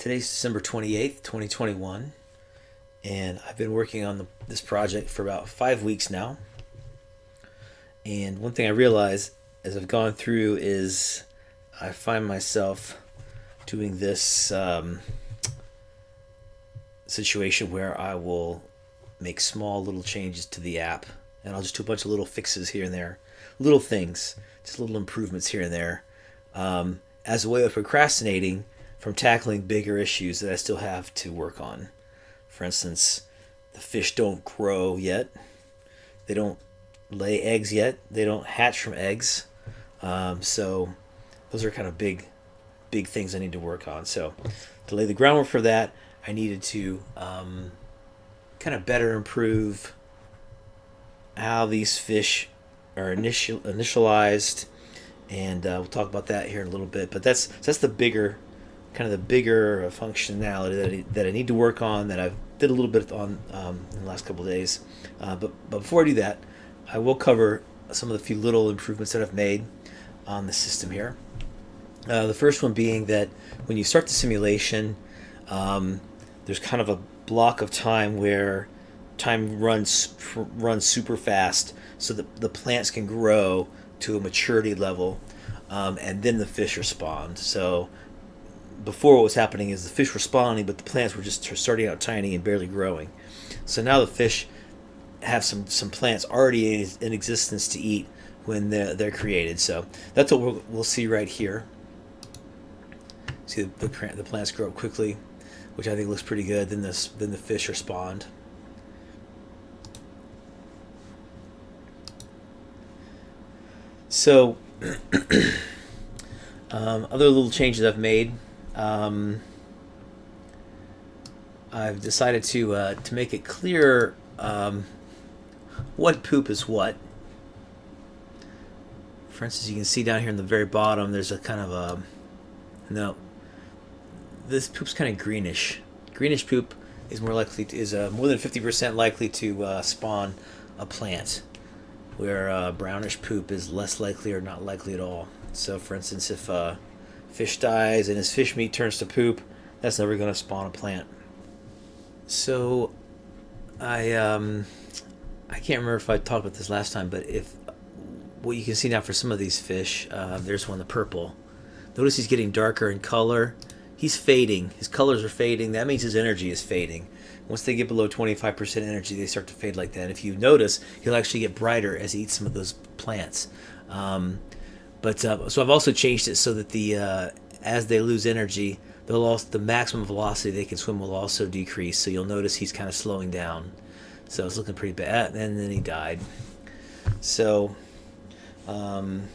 Today's December 28th, 2021, and I've been working on this project for about 5 weeks now. And one thing I realize as I've gone through is I find myself doing this situation where I will make small little changes to the app, and I'll just do a bunch of little fixes here and there, little things, just little improvements here and there, as a way of procrastinating from tackling bigger issues that I still have to work on. For instance, the fish don't grow yet. They don't lay eggs yet. They don't hatch from eggs. So those are kind of big things I need to work on. So to lay the groundwork for that, I needed to kind of better improve how these fish are initialized, and we'll talk about that here in a little bit. But that's the bigger functionality that I need to work on, that I've did a little bit on in the last couple of days. But before I do that, I will cover some of the few little improvements that I've made on the system here. The first one being that when you start the simulation, there's kind of a block of time where time runs super fast, so that the plants can grow to a maturity level, and then the fish respond. So before, what was happening is the fish were spawning, but the plants were just starting out tiny and barely growing. So now the fish have some plants already in existence to eat when they're created. So that's what we'll see right here. See the plants grow up quickly, which I think looks pretty good. Then the fish are spawned. So other little changes I've made. I've decided to make it clear what poop is what. For instance, you can see down here in the very bottom, there's a kind of a this poop's kind of greenish. Greenish poop is more than 50% likely to spawn a plant, where brownish poop is less likely or not likely at all. So, for instance, if fish dies and his fish meat turns to poop, that's never going to spawn a plant. So I can't remember if I talked about this last time, but what you can see now for some of these fish, there's one, the purple. Notice he's getting darker in color. He's fading. His colors are fading. That means his energy is fading. Once they get below 25% energy, they start to fade like that. If you notice, he'll actually get brighter as he eats some of those plants. So I've also changed it so that as they lose energy, the maximum velocity they can swim will also decrease. So you'll notice he's kind of slowing down. So it's looking pretty bad, and then he died. So, and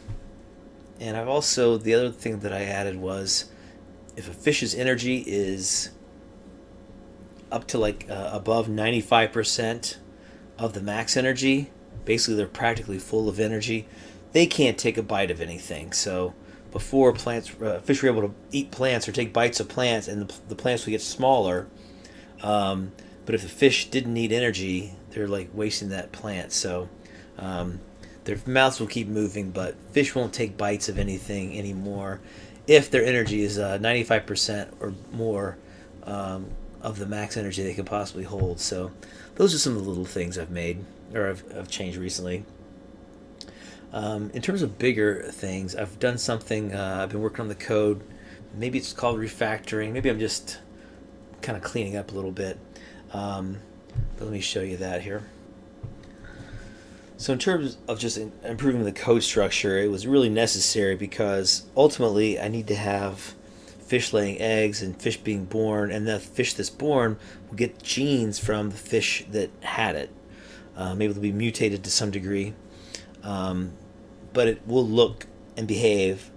I've also, the other thing that I added was, if a fish's energy is up to above 95% of the max energy, basically they're practically full of energy, they can't take a bite of anything. So before, fish were able to eat plants or take bites of plants, and the plants would get smaller. But if the fish didn't need energy, they're like wasting that plant. So their mouths will keep moving, but fish won't take bites of anything anymore if their energy is 95% or more of the max energy they can possibly hold. So those are some of the little things I've made, or I've changed recently. In terms of bigger things, I've done something. I've been working on the code. Maybe it's called refactoring. Maybe I'm just kind of cleaning up a little bit. But let me show you that here. So in terms of just improving the code structure, it was really necessary because ultimately I need to have fish laying eggs and fish being born, and the fish that's born will get genes from the fish that had it. Maybe they'll be mutated to some degree, but it will look and behave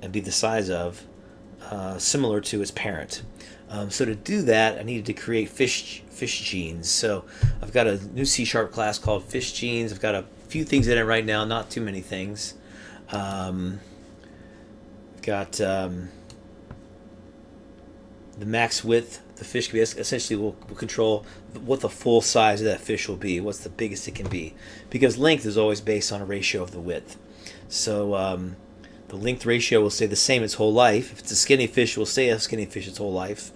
and be the size of similar to its parent. So to do that, I needed to create fish genes. So I've got a new C# class called fish genes. I've got a few things in it right now, not too many things. I've got the max width. The fish can be, essentially will control what the full size of that fish will be, what's the biggest it can be, because length is always based on a ratio of the width. So the length ratio will stay the same its whole life. If it's a skinny fish, it will stay a skinny fish its whole life.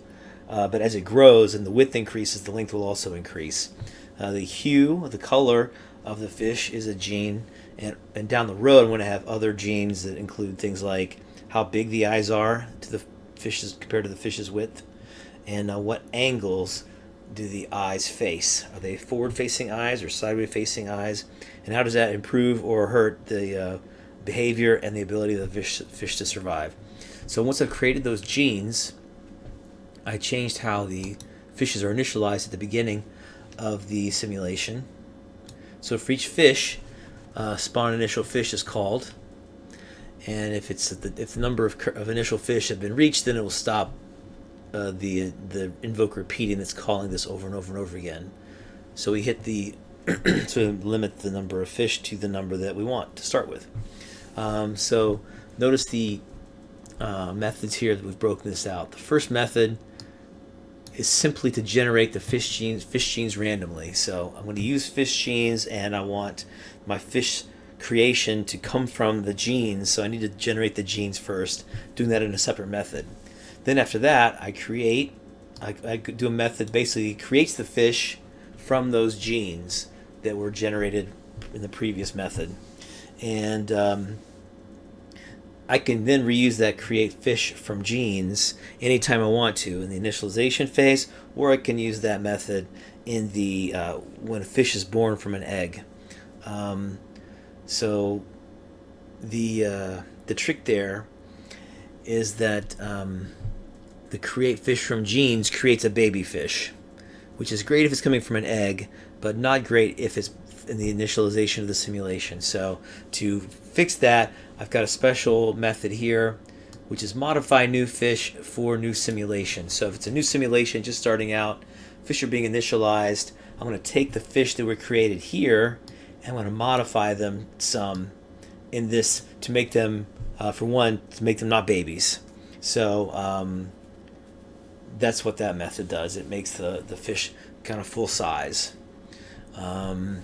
but as it grows and the width increases, the length will also increase. The hue, the color of the fish is a gene, and down the road I'm going to have other genes that include things like how big the eyes are to the fish's compared to the fish's width, and what angles do the eyes face. Are they forward-facing eyes or sideways-facing eyes? And how does that improve or hurt the behavior and the ability of the fish to survive? So once I've created those genes, I changed how the fishes are initialized at the beginning of the simulation. So for each fish, spawn initial fish is called, and if the number of initial fish have been reached, then it will stop the invoke repeating that's calling this over and over and over again. So we hit the to limit the number of fish to the number that we want to start with. So notice the methods here that we've broken this out. The first method is simply to generate the fish genes randomly. So I'm going to use fish genes, and I want my fish creation to come from the genes, so I need to generate the genes first, doing that in a separate method. Then after that, I do a method basically creates the fish from those genes that were generated in the previous method. And I can then reuse that create fish from genes anytime I want to in the initialization phase, or I can use that method in the when a fish is born from an egg. So the trick there is that the create fish from genes creates a baby fish, which is great if it's coming from an egg, but not great if it's in the initialization of the simulation. So to fix that, I've got a special method here, which is modify new fish for new simulation. So if it's a new simulation just starting out, fish are being initialized, I'm going to take the fish that were created here and I'm going to modify them some in this to make them, for one, to make them not babies. So that's what that method does. It makes the fish kind of full size. Then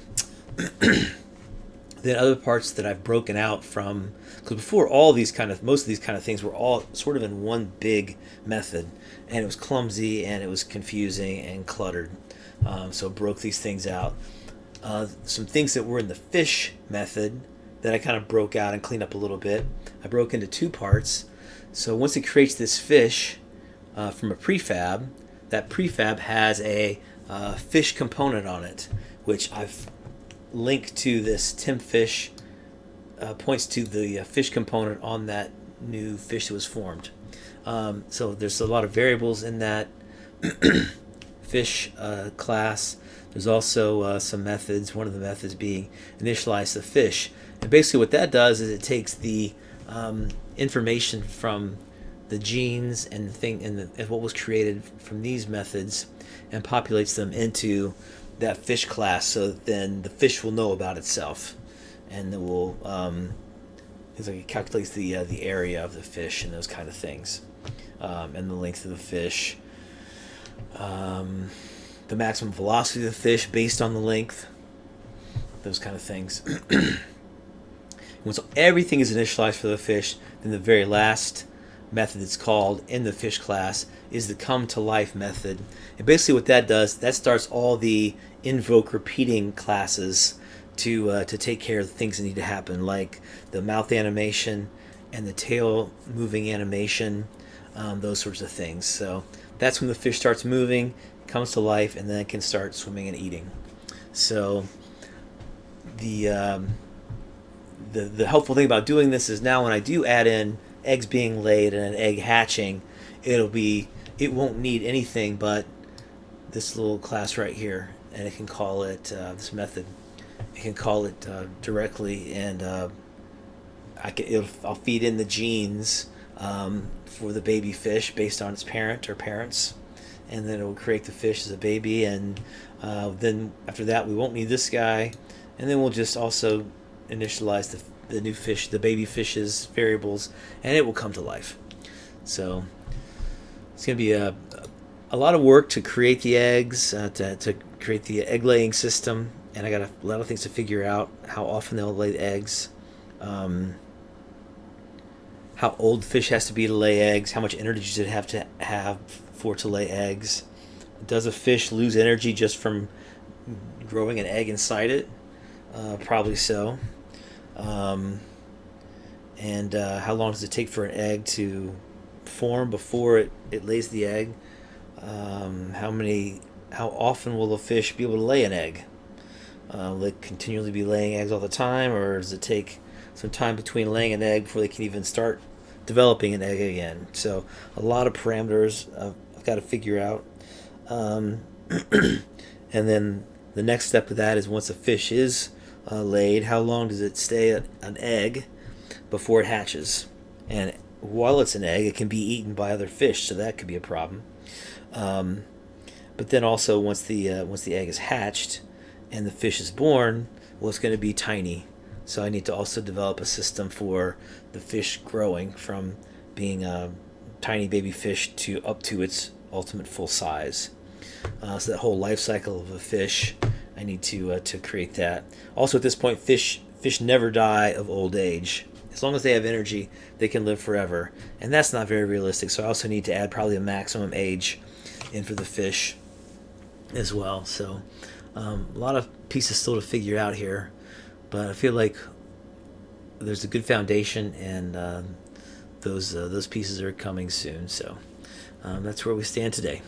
other parts that I've broken out from, because before most of these kind of things were all sort of in one big method, and it was clumsy and it was confusing and cluttered. So broke these things out. Some things that were in the fish method that I kind of broke out and cleaned up a little bit, I broke into two parts. So once it creates this fish from a prefab, that prefab has a fish component on it, which I've linked to this TempFish, points to the fish component on that new fish that was formed. So there's a lot of variables in that fish class. There's also some methods, one of the methods being initialize the fish. And basically what that does is it takes the information from the genes and and what was created from these methods and populates them into that fish class, so that then the fish will know about itself, and it will it's like it calculates the area of the fish and those kind of things, and the length of the fish, the maximum velocity of the fish based on the length, those kind of things. Once everything is initialized for the fish, then the very last method that's called in the fish class is the come to life method. And basically what that does, that starts all the invoke repeating classes to take care of the things that need to happen, like the mouth animation and the tail moving animation, those sorts of things. So that's when the fish starts moving, comes to life, and then it can start swimming and eating. So the helpful thing about doing this is now when I do add in eggs being laid and an egg hatching, it won't need anything but this little class right here, and it can call it this method. It can call it directly, and I'll feed in the genes for the baby fish based on its parent or parents, and then it will create the fish as a baby, and then after that we won't need this guy, and then we'll just also initialize the new fish, the baby fish's variables, and it will come to life. So it's going to be a lot of work to create the eggs, to create the egg laying system, and I got a lot of things to figure out: how often they'll lay eggs, how old the fish has to be to lay eggs, how much energy does it have to have for it to lay eggs. Does a fish lose energy just from growing an egg inside it? Probably so. And how long does it take for an egg to form before it lays the egg? How often will a fish be able to lay an egg? Will they continually be laying eggs all the time, or does it take some time between laying an egg before they can even start developing an egg again? So a lot of parameters I've got to figure out. And then the next step of that is, once a fish is laid, how long does it stay an egg before it hatches? And while it's an egg, it can be eaten by other fish, so that could be a problem. But then also, once the egg is hatched and the fish is born, well, it's going to be tiny. So I need to also develop a system for the fish growing from being a tiny baby fish to up to its ultimate full size. So that whole life cycle of a fish, I need to create that. Also, at this point, fish never die of old age. As long as they have energy, they can live forever, and that's not very realistic. So I also need to add probably a maximum age in for the fish as well. So a lot of pieces still to figure out here, but I feel like there's a good foundation, and those pieces are coming soon. So that's where we stand today.